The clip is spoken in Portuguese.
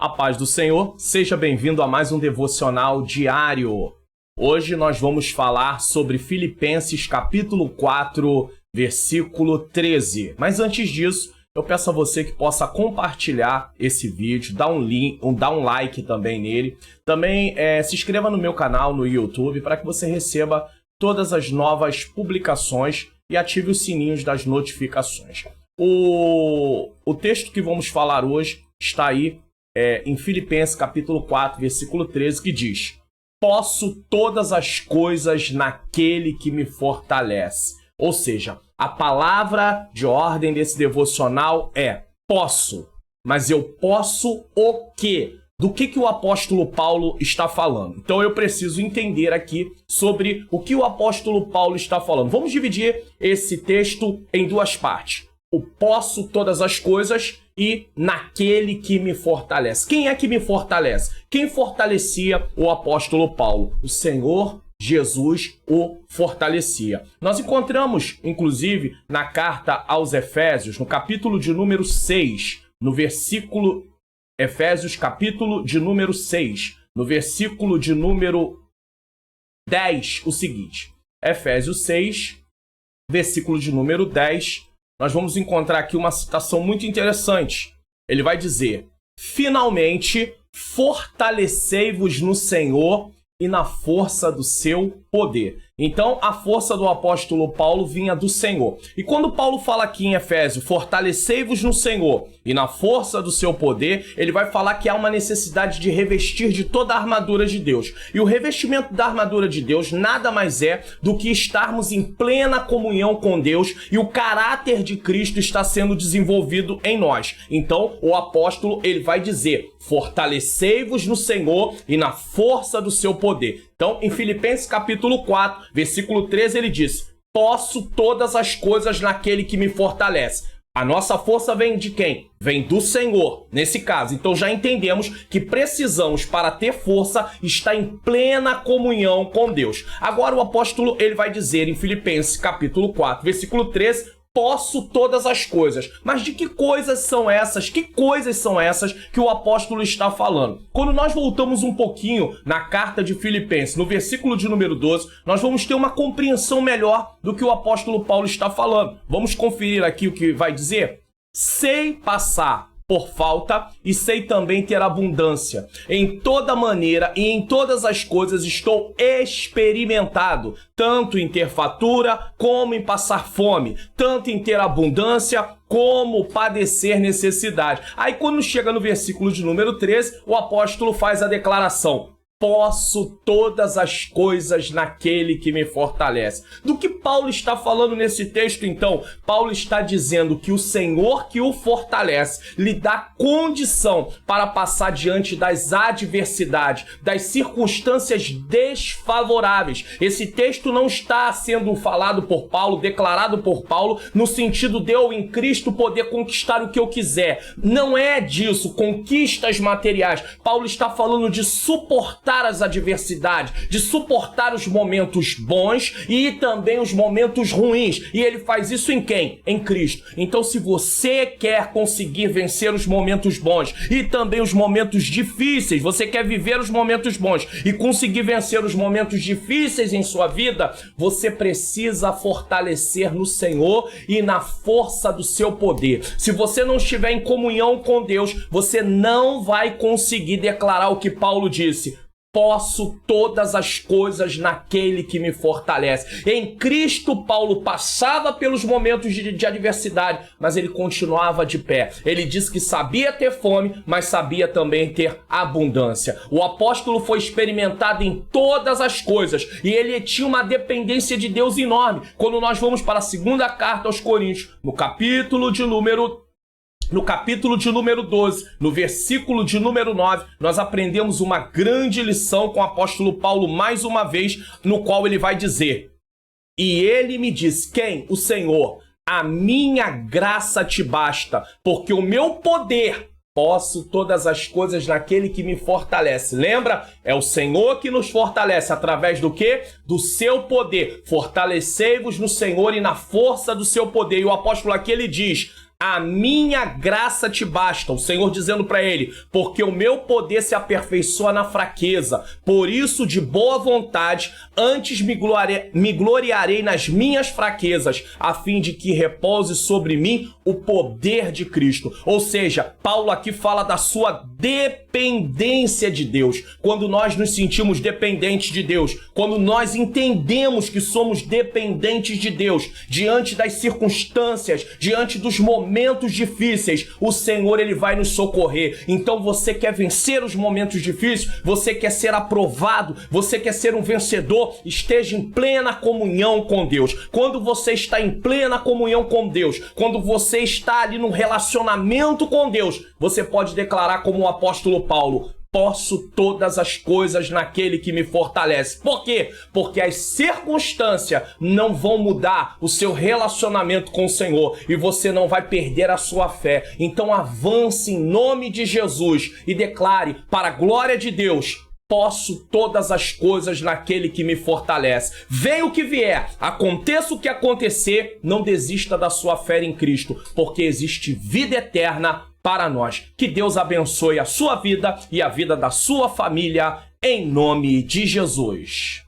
A paz do Senhor, seja bem-vindo a mais um devocional diário. Hoje nós vamos falar sobre Filipenses capítulo 4, versículo 13. Mas antes disso, eu peço a você que possa compartilhar esse vídeo, dar um like também nele. Também se inscreva no meu canal no YouTube para que você receba todas as novas publicações e ative os sininhos das notificações. O texto que vamos falar hoje está aí em Filipenses capítulo 4, versículo 13, que diz: posso todas as coisas naquele que me fortalece. Ou seja, a palavra de ordem desse devocional é posso. Mas eu posso o quê? Do que o apóstolo Paulo está falando? Então eu preciso entender aqui sobre o que o apóstolo Paulo está falando. Vamos dividir esse texto em duas partes. O posso todas as coisas e naquele que me fortalece. Quem é que me fortalece? Quem fortalecia o apóstolo Paulo? O Senhor Jesus o fortalecia. Nós encontramos, inclusive, na carta aos Efésios, no capítulo de número 6, no versículo... Efésios, capítulo de número 6, no versículo de número 10, o seguinte. Efésios 6, versículo de número 10, nós vamos encontrar aqui uma citação muito interessante. Ele vai dizer: finalmente, fortalecei-vos no Senhor e na força do seu poder. Então, a força do apóstolo Paulo vinha do Senhor. E quando Paulo fala aqui em Efésios, fortalecei-vos no Senhor e na força do seu poder, ele vai falar que há uma necessidade de revestir de toda a armadura de Deus. E o revestimento da armadura de Deus nada mais é do que estarmos em plena comunhão com Deus e o caráter de Cristo está sendo desenvolvido em nós. Então, o apóstolo, ele vai dizer: fortalecei-vos no Senhor e na força do seu poder. Então, em Filipenses capítulo 4, versículo 13, ele diz: posso todas as coisas naquele que me fortalece. A nossa força vem de quem? Vem do Senhor, nesse caso. Então já entendemos que precisamos, para ter força, estar em plena comunhão com Deus. Agora o apóstolo, ele vai dizer em Filipenses capítulo 4, versículo 13, posso todas as coisas. Mas de que coisas são essas? Que coisas são essas que o apóstolo está falando? Quando nós voltamos um pouquinho na carta de Filipenses, no versículo de número 12, nós vamos ter uma compreensão melhor do que o apóstolo Paulo está falando. Vamos conferir aqui o que vai dizer? Sei passar por falta e sei também ter abundância. Em toda maneira e em todas as coisas estou experimentado, tanto em ter fartura como em passar fome, tanto em ter abundância como padecer necessidade. Aí quando chega no versículo de número 13, o apóstolo faz a declaração: posso todas as coisas naquele que me fortalece. Do que Paulo está falando nesse texto, então? Paulo está dizendo que o Senhor que o fortalece lhe dá condição para passar diante das adversidades, das circunstâncias desfavoráveis. Esse texto não está sendo falado por Paulo, declarado por Paulo, no sentido de eu em Cristo poder conquistar o que eu quiser. Não é disso, conquistas materiais. Paulo está falando de suportar as adversidades, de suportar os momentos bons e também os momentos ruins. E ele faz isso em quem? Em Cristo. Então, se você quer conseguir vencer os momentos bons e também os momentos difíceis, você quer viver os momentos bons e conseguir vencer os momentos difíceis em sua vida, você precisa fortalecer no Senhor e na força do seu poder. Se você não estiver em comunhão com Deus, você não vai conseguir declarar o que Paulo disse: posso todas as coisas naquele que me fortalece. Em Cristo, Paulo passava pelos momentos de adversidade, mas ele continuava de pé. Ele disse que sabia ter fome, mas sabia também ter abundância. O apóstolo foi experimentado em todas as coisas e ele tinha uma dependência de Deus enorme. Quando nós vamos para a segunda carta aos Coríntios, no capítulo de número 12, no versículo de número 9, nós aprendemos uma grande lição com o apóstolo Paulo mais uma vez, no qual ele vai dizer: e ele me disse, quem? O Senhor: a minha graça te basta, porque o meu poder posso todas as coisas naquele que me fortalece. Lembra? É o Senhor que nos fortalece. Através do quê? Do seu poder. Fortalecei-vos no Senhor e na força do seu poder. E o apóstolo aqui ele diz: A minha graça te basta. O Senhor dizendo para ele, porque o meu poder se aperfeiçoa na fraqueza. Por isso, de boa vontade, antes me gloriarei nas minhas fraquezas, a fim de que repouse sobre mim o poder de Cristo. Ou seja, Paulo aqui fala da sua dependência de Deus. Quando nós nos sentimos dependentes de Deus, quando nós entendemos que somos dependentes de Deus, diante das circunstâncias, diante dos momentos difíceis, o Senhor ele vai nos socorrer. Então você quer vencer os momentos difíceis, você quer ser aprovado, você quer ser um vencedor, esteja em plena comunhão com Deus. Quando você está em plena comunhão com Deus, quando você está ali no relacionamento com Deus, você pode declarar como o apóstolo Paulo: posso todas as coisas naquele que me fortalece. Por quê? Porque as circunstâncias não vão mudar o seu relacionamento com o Senhor e você não vai perder a sua fé. Então avance em nome de Jesus e declare, para a glória de Deus: posso todas as coisas naquele que me fortalece. Venha o que vier, aconteça o que acontecer, não desista da sua fé em Cristo, porque existe vida eterna para nós. Que Deus abençoe a sua vida e a vida da sua família, em nome de Jesus.